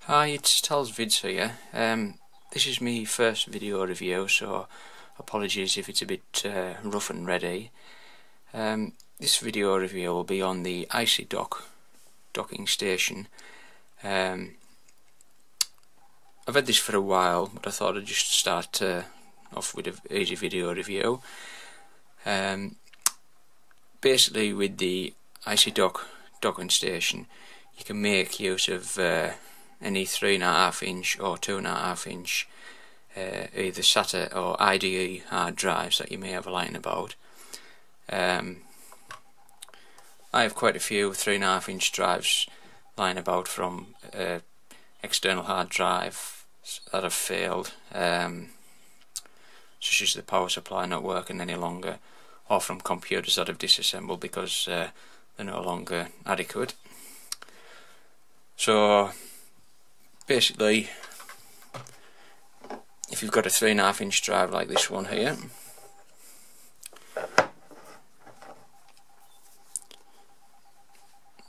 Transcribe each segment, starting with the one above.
Hi, it's Vids here. This is my first video review, so apologies if it's a bit rough and ready. This video review will be on the Icy Dock docking station. I've had this for a while, but I thought I'd just start off with an easy video review. Basically, with the Icy Dock docking station, you can make use of any 3.5 inch or 2.5 inch either SATA or IDE hard drives that you may have lying about. I have quite a few 3.5 inch drives lying about from external hard drive that have failed, such as the power supply not working any longer, or from computers that have disassembled because they're no longer adequate. So basically, if you've got a 3.5 inch drive like this one here,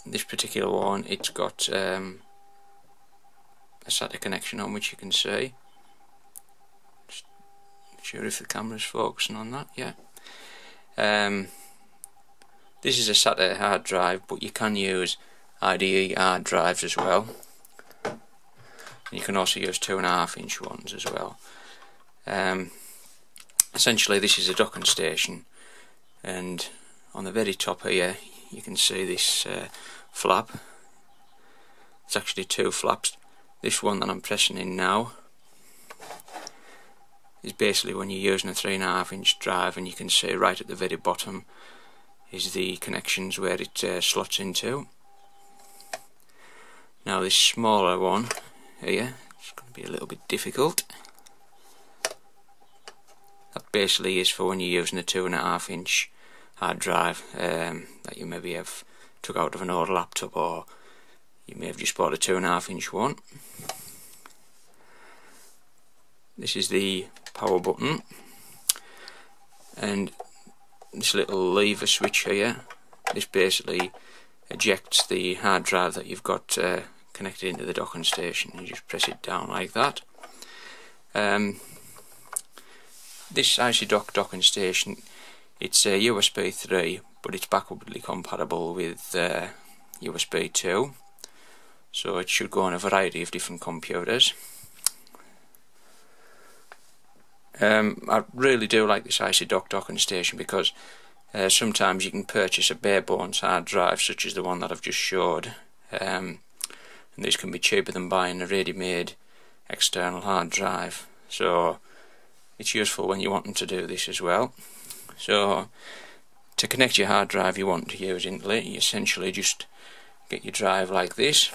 this particular one, it's got a SATA connection on, which you can see. Just not sure if the camera's focusing on that. Yeah. This is a SATA hard drive, but you can use IDE hard drives as well. You can also use 2.5 inch ones as well. Essentially, this is a docking station, and on the very top here you can see this flap. It's actually two flaps. This one that I'm pressing in now is basically when you're using a 3.5 inch drive, and you can see right at the very bottom is the connections where it slots into. Now this smaller one here, it's going to be a little bit difficult. That basically is for when you're using a 2.5 inch hard drive that you maybe have took out of an old laptop, or you may have just bought a 2.5 inch one. This is the power button, and this little lever switch here, this basically ejects the hard drive that you've got connected into the docking station. You just press it down like that. This Icy Dock docking station, it's a USB 3, but it's backwardly compatible with USB 2, so it should go on a variety of different computers. I really do like this Icy Dock docking station because sometimes you can purchase a bare bones hard drive such as the one that I've just showed, and these can be cheaper than buying a ready-made external hard drive, so it's useful when you're wanting to do this as well. So to connect your hard drive you want to use into it, you essentially just get your drive like this,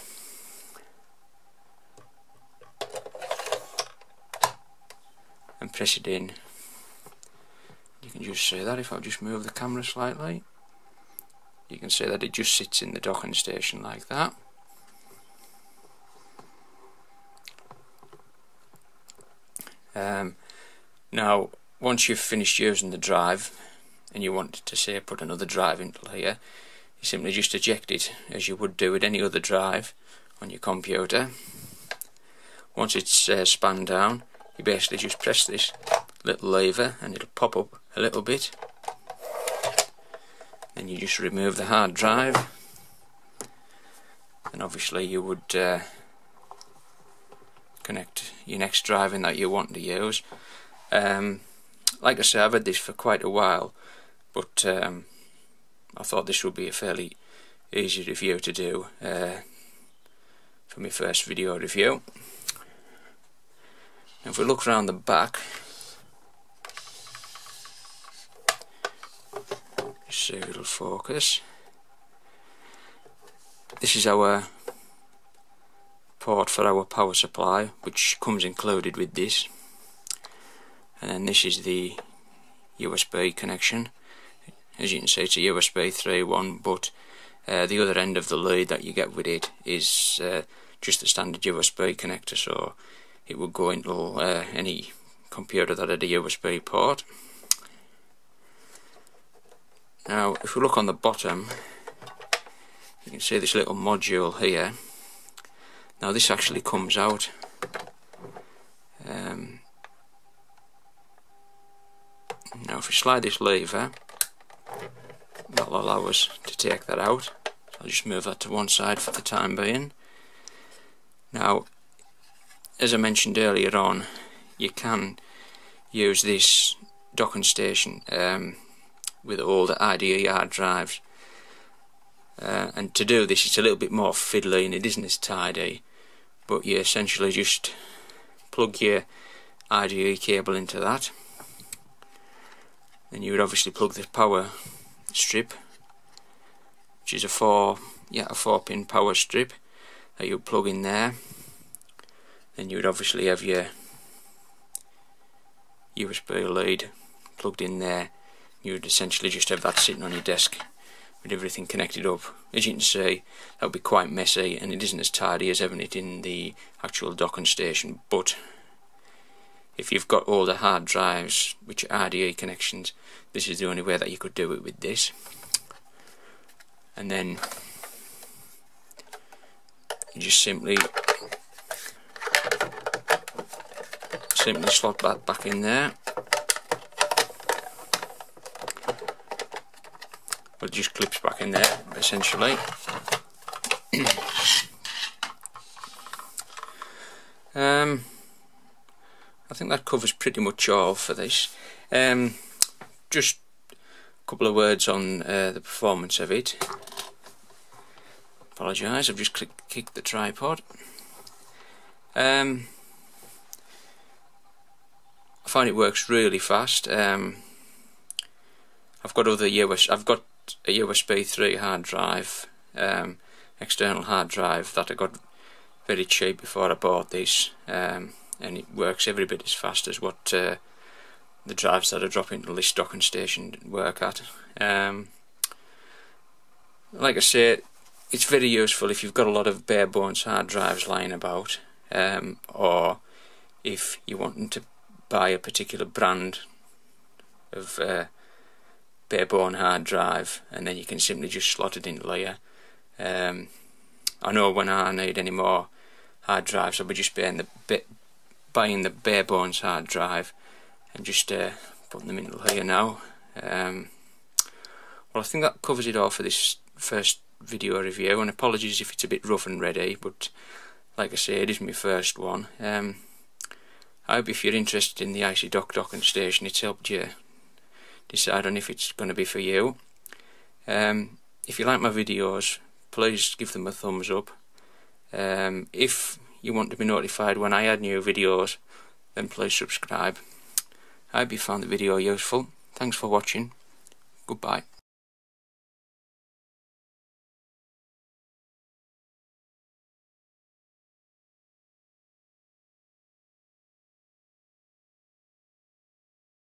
and press it in. You can just see that if I just move the camera slightly, you can see that it just sits in the docking station like that. Now once you've finished using the drive and you want to say put another drive into here, you simply just eject it as you would do with any other drive on your computer. Once it's spun down, you basically just press this little lever and it'll pop up a little bit, then you just remove the hard drive, and obviously you would connect your next drive in that you want to use. Like I say, I've had this for quite a while, but I thought this would be a fairly easy review to do for my first video review. If we look around the back, just see if it'll focus. This is our port for our power supply, which comes included with this, and then this is the USB connection. As you can see, it's a USB 3 one, but the other end of the lead that you get with it is just the standard USB connector, so it would go into any computer that had a USB port. Now if we look on the bottom, you can see this little module here. Now this actually comes out. Now if we slide this lever, that'll allow us to take that out. So I'll just move that to one side for the time being. Now, as I mentioned earlier on, you can use this docking station with all the IDE hard drives, and to do this it's a little bit more fiddly and it isn't as tidy, but you essentially just plug your IDE cable into that. Then you would obviously plug the power strip, which is a 4-pin power strip that you would plug in there. Then you would obviously have your USB lead plugged in there. You would essentially just have that sitting on your desk with everything connected up. As you can see, that would be quite messy and it isn't as tidy as having it in the actual docking station, but if you've got all the hard drives which are IDE connections, this is the only way that you could do it with this. And then you just simply slot that back in there. Well, it just clips back in there essentially. I think that covers pretty much all for this. Just a couple of words on the performance of it. Apologise, I've just kicked the tripod. I find it works really fast. I've got a USB 3 hard drive, external hard drive that I got very cheap before I bought this, and it works every bit as fast as what the drives that I drop into this docking station work at. Like I say, it's very useful if you've got a lot of bare bones hard drives lying about, or if you're wanting to buy a particular brand of bare bone hard drive, and then you can simply just slot it into there. I know when I need any more hard drives, I'll be just buying the bare bones hard drive and just putting them into here now. Well, I think that covers it all for this first video review, and apologies if it's a bit rough and ready, but like I say, it is my first one. I hope if you're interested in the Icy Dock docking station, it's helped you decide on if it's going to be for you. If you like my videos, please give them a thumbs up. If you want to be notified when I add new videos, then please subscribe. I hope you found the video useful. Thanks for watching. Goodbye.